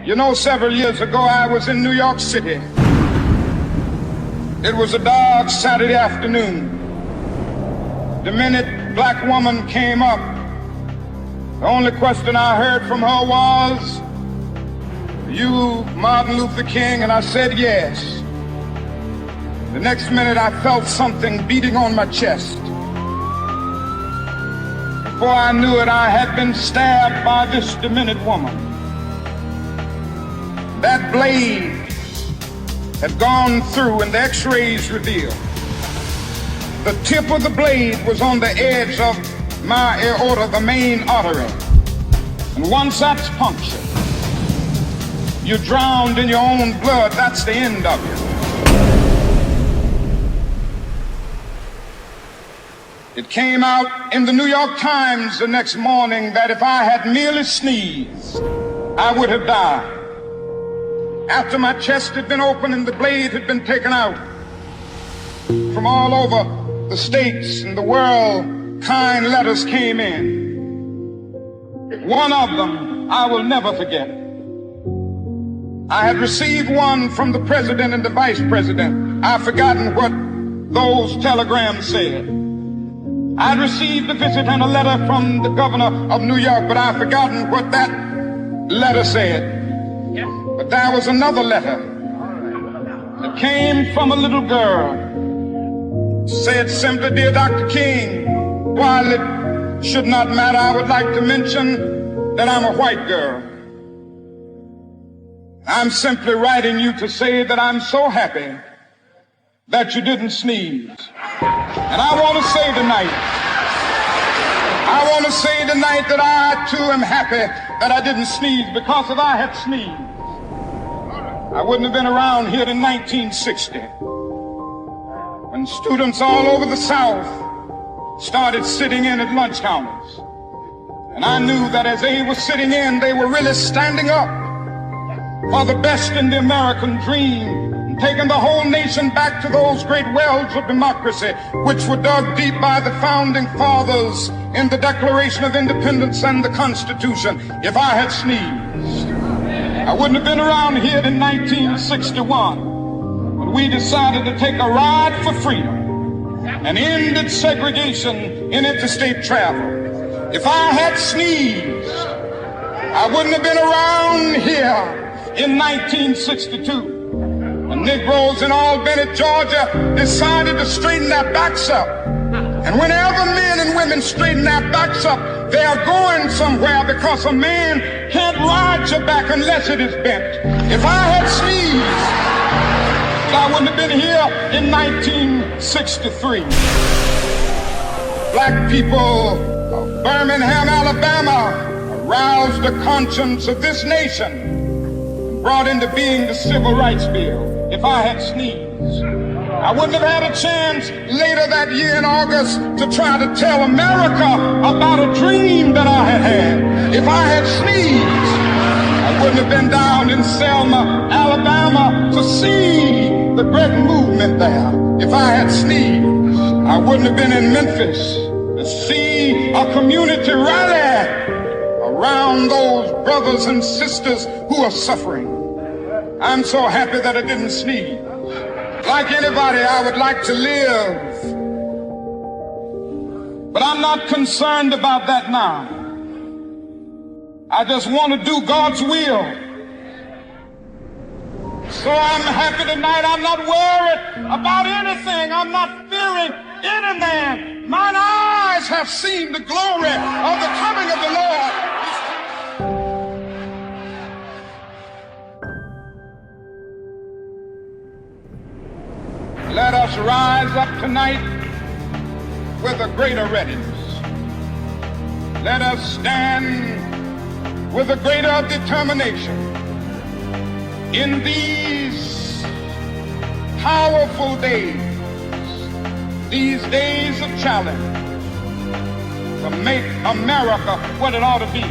You know, several years ago, I was in New York City. It was a dark Saturday afternoon. The minute black woman came up, the only question I heard from her was, "You Martin Luther King?" And I said, "Yes." The next minute, I felt something beating on my chest. Before I knew it, I had been stabbed by this demented woman. That blade had gone through, and the x-rays revealed the tip of the blade was on the edge of my aorta, the main artery. And once that's punctured, you're drowned in your own blood. That's the end of you. It came out in the New York Times the next morning that if I had merely sneezed, I would have died. After my chest had been opened and the blade had been taken out, from all over the states and the world, kind letters came in. One of them I will never forget. I had received one from the president and the vice president. I've forgotten what those telegrams said. I'd received a visit and a letter from the governor of New York, but I've forgotten what that letter said. But there was another letter that came from a little girl. Said simply, "Dear Dr. King, while it should not matter, I would like to mention that I'm a white girl. I'm simply writing you to say that I'm so happy that you didn't sneeze." And I want to say tonight that I too am happy that I didn't sneeze, because if I had sneezed, I wouldn't have been around here in 1960 when students all over the South started sitting in at lunch counters. And I knew that as they were sitting in, they were really standing up for the best in the American dream, and taking the whole nation back to those great wells of democracy which were dug deep by the founding fathers in the Declaration of Independence and the Constitution. If I had sneezed, I wouldn't have been around here in 1961 when we decided to take a ride for freedom and ended segregation in interstate travel. If I had sneezed, I wouldn't have been around here in 1962 when Negroes in Albany, Georgia decided to straighten their backs up. And whenever men and women straighten their backs up, they are going somewhere, because a man can't ride your back unless it is bent. If I had sneezed, I wouldn't have been here in 1963. Black people of Birmingham, Alabama aroused the conscience of this nation and brought into being the Civil Rights Bill. If I had sneezed, I wouldn't have had a chance later that year in August to try to tell America about a dream that I had had. If I had sneezed, I wouldn't have been down in Selma, Alabama to see the great movement there. If I had sneezed, I wouldn't have been in Memphis to see a community rally around those brothers and sisters who are suffering. I'm so happy that I didn't sneeze. Like anybody, I would like to live, but I'm not concerned about that now. I just want to do God's will. So I'm happy tonight. I'm not worried about anything. I'm not fearing any man. Mine eyes have seen the glory of the coming of the Lord. Let us rise up tonight with a greater readiness. Let us stand with a greater determination in these powerful days, these days of challenge, to make America what it ought to be.